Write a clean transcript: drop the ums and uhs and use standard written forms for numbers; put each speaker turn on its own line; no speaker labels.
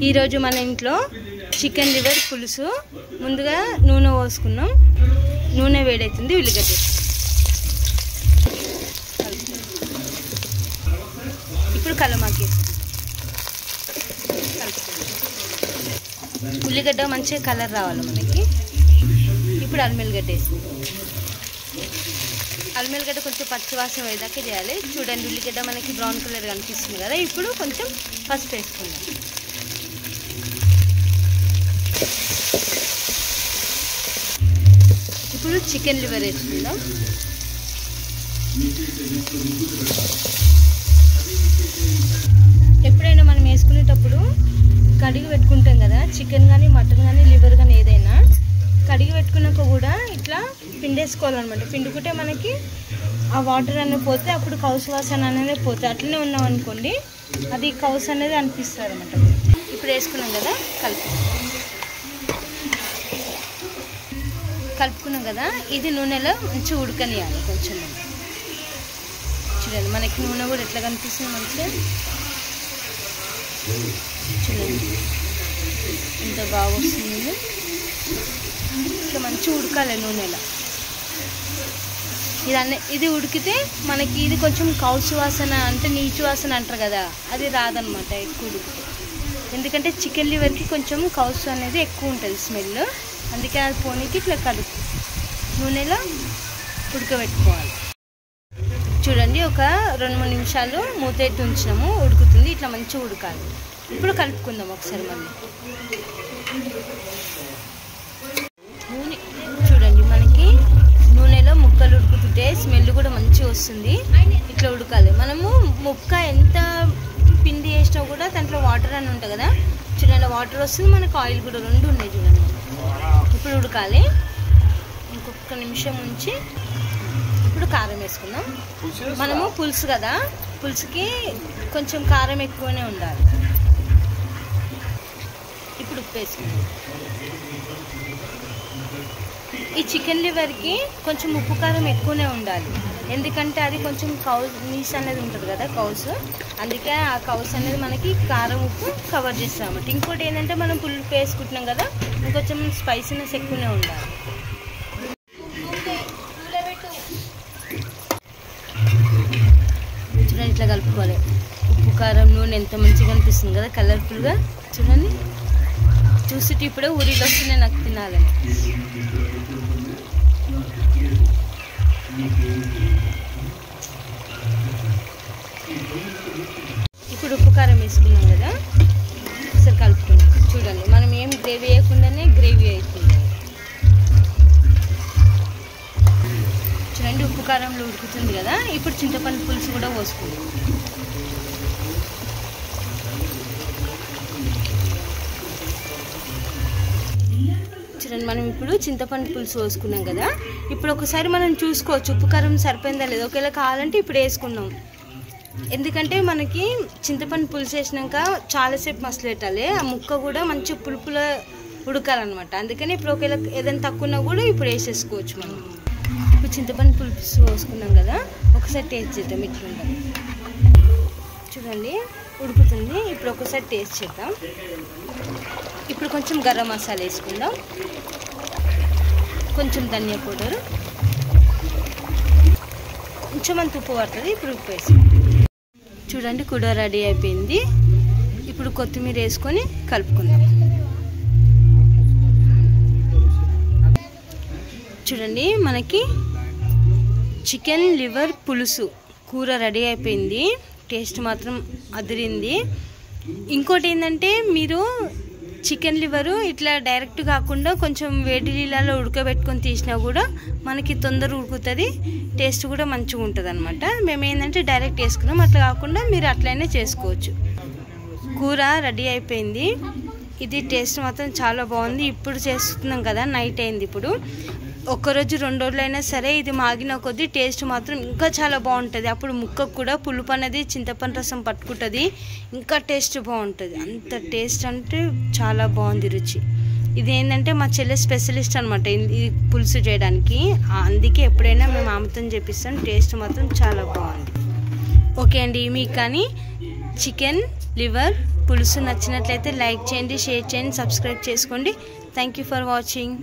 ఈరోజు మన ఇంట్లో చికెన్ లివర్ పులుసు. ముందుగా నూనె పోసుకున్నాం. నూనె వేడవుతుంది. ఉల్లిగడ్డ ఇప్పుడు కలమాకి ఉల్లిగడ్డ మంచిగా కలర్ రావాలి మనకి. ఇప్పుడు అల్లిగడ్డ వేసి అల్లిగడ్డ కొంచెం పచ్చివాసన వేదాకే చేయాలి. చూడండి ఉల్లిగడ్డ మనకి బ్రౌన్ కలర్ కనిపిస్తుంది కదా. ఇప్పుడు కొంచెం పసుపు వేసుకుందాం. ఇప్పుడు చికెన్ లివర్ వేసుకుందాం. ఎప్పుడైనా మనం వేసుకునేటప్పుడు కడిగి పెట్టుకుంటాం కదా, చికెన్ కానీ మటన్ కానీ లివర్ కానీ ఏదైనా కడిగి పెట్టుకున్నాక కూడా ఇట్లా పిండేసుకోవాలన్నమాట. పిండుకుంటే మనకి ఆ వాటర్ అనేది పోతే అప్పుడు కౌసు వాసన అనేది పోతే అట్లనే ఉన్నాం అనుకోండి అది కౌసు అనేది అనిపిస్తుంది అన్నమాట. ఇప్పుడు వేసుకున్నాం కదా, కలుపుకున్నాం కదా. ఇది నూనెలో మంచిగా ఉడకనియాలి కొంచెం. చూడండి మనకి నూనె కూడా ఎట్లా కనిపిస్తుంది మంచిగా. చూడండి ఎంత బాగా వస్తుంది. ఇట్లా మంచిగా ఉడకాలి నూనెలో. ఇది ఉడికితే మనకి ఇది కొంచెం కౌసు వాసన అంటే నీచు వాసన అంటారు కదా, అది రాదనమాట ఎక్కువ ఉడికితే. ఎందుకంటే చికెన్ లివర్కి కొంచెం కౌసు అనేది ఎక్కువ ఉంటుంది స్మెల్. అందుకే అది పోనీకి ఇట్లా కలుపు నూనెలో ఉడకబెట్టుకోవాలి. చూడండి ఒక 2-3 నిమిషాలు మూత ఎత్తి ఉంచినాము, ఉడుకుతుంది. ఇట్లా మంచిగా ఉడకాలి. ఇప్పుడు కలుపుకుందాం ఒకసారి మళ్ళీ. చూడండి మనకి నూనెలో ముక్కలు ఉడుకుతుంటే స్మెల్ కూడా మంచిగా వస్తుంది. ఇట్లా ఉడకాలి. మనము ముక్క ఎంత పిండి వేసినా కూడా దాంట్లో వాటర్ అని ఉంటుంది కదా. చూడండి వాటర్ వస్తుంది, మనకు ఆయిల్ కూడా, రెండు ఉన్నాయి చూడండి. ఇప్పుడు ఉడకాలి. ఇంకొక నిమిషం ఉంచి ఇప్పుడు కారం వేసుకుందాం. మనము పులుసు కదా, పులుసుకి కొంచెం కారం ఎక్కువనే ఉండాలి. ఇప్పుడు ఉప్పు వేసుకుందాం. ఈ చికెన్ లివర్కి కొంచెం ఉప్పు కారం ఎక్కువనే ఉండాలి. ఎందుకంటే అది కొంచెం నీస్ అనేది ఉంటుంది కదా, కౌసు. అందుకే ఆ కౌసు అనేది మనకి కారం ఉప్పు కవర్ చేస్తామన్నమాట. ఇంకోటి ఏంటంటే మనం పులుపు వేసుకుంటున్నాం కదా, ఇంకొంచెం స్పైసీనెస్ ఎక్కువనే ఉండాలి. చూడండి ఇట్లా కలుపుకోవాలి. ఉప్పు కారం నూనె ఎంత మంచిగా అనిపిస్తుంది కదా, కలర్ఫుల్గా. చూడండి చూసి ఇప్పుడే ఊరిలో వస్తున్నాయి నాకు తినాలని. ఇప్పుడు ఉప్పు కారం వేసుకున్నాం కదా, ఒకసారి కలుపుకున్నాం. చూడండి మనం ఏం గ్రేవీ వేయకుండానే గ్రేవీ అవుతుంది. చూడండి ఉప్పు కారంలో ఉడుకుతుంది కదా. ఇప్పుడు చింతపండు పులుసు కూడా పోసుకుందాం. చూడండి మనం ఇప్పుడు చింతపండు పులుసు పోసుకున్నాం కదా. ఇప్పుడు ఒకసారి మనం చూసుకోవచ్చు ఉప్పు కారం సరిపోయిందా లేదా. ఒకవేళ కావాలంటే ఇప్పుడు వేసుకున్నాం. ఎందుకంటే మనకి చింతపండు పులుసు వేసినాక చాలాసేపు మసలు పెట్టాలి. ఆ ముక్క కూడా మంచి పులుపులో ఉడకాలన్నమాట. అందుకని ఇప్పుడు ఒకవేళ ఏదైనా తక్కువన్నా కూడా ఇప్పుడు వేసేసుకోవచ్చు మనం. ఇప్పుడు చింతపండు పులుసు పోసుకున్నాం కదా, ఒకసారి టేస్ట్ చేద్దాం ఇట్లుందా. చూడండి ఉడుకుతుంది. ఇప్పుడు ఒకసారి టేస్ట్ చేద్దాం. ఇప్పుడు కొంచెం గరం మసాలా వేసుకుందాం, కొంచెం ధనియా పౌడర్, కొంచెం అంత ఉప్పు పడుతుంది. ఇప్పుడు ఉప్పు వేసుకుందాం. చూడండి కూర రెడీ అయిపోయింది. ఇప్పుడు కొత్తిమీర వేసుకొని కలుపుకుందాం. చూడండి మనకి చికెన్ లివర్ పులుసు కూర రెడీ అయిపోయింది. టేస్ట్ మాత్రం అదిరింది. ఇంకోటి ఏంటంటే మీరు చికెన్ లివరు ఇట్లా డైరెక్ట్ కాకుండా కొంచెం వేడి నీళ్ళలో ఉడకబెట్టుకొని తీసినా కూడా మనకి తొందర ఉడుకుతుంది. టేస్ట్ కూడా మంచిగా ఉంటుంది అనమాట. మేము ఏంటంటే డైరెక్ట్ వేసుకున్నాం. అట్లా కాకుండా మీరు అట్లనే చేసుకోవచ్చు. కూర రెడీ అయిపోయింది. ఇది టేస్ట్ మాత్రం చాలా బాగుంది. ఇప్పుడు చేస్తున్నాం కదా, నైట్ అయింది. ఇప్పుడు ఒక్కరోజు 2 రోజులైనా సరే ఇది మాగిన కొద్దీ టేస్ట్ మాత్రం ఇంకా చాలా బాగుంటుంది. అప్పుడు ముక్కకు కూడా పులుపు అనేది చింతపండు రసం పట్టుకుంటుంది, ఇంకా టేస్ట్ బాగుంటుంది. అంత టేస్ట్ అంటే చాలా బాగుంది రుచి. ఇది ఏంటంటే మా చెల్లె స్పెషలిస్ట్ అనమాట ఈ పులుసు చేయడానికి. అందుకే ఎప్పుడైనా మేము ఆమెతో చేపిస్తాం. టేస్ట్ మాత్రం చాలా బాగుంది. ఓకే అండి, మీకు కానీ చికెన్ లివర్ పులుసు నచ్చినట్లయితే లైక్ చేయండి, షేర్ చేయండి, సబ్స్క్రైబ్ చేసుకోండి. Thank you for watching.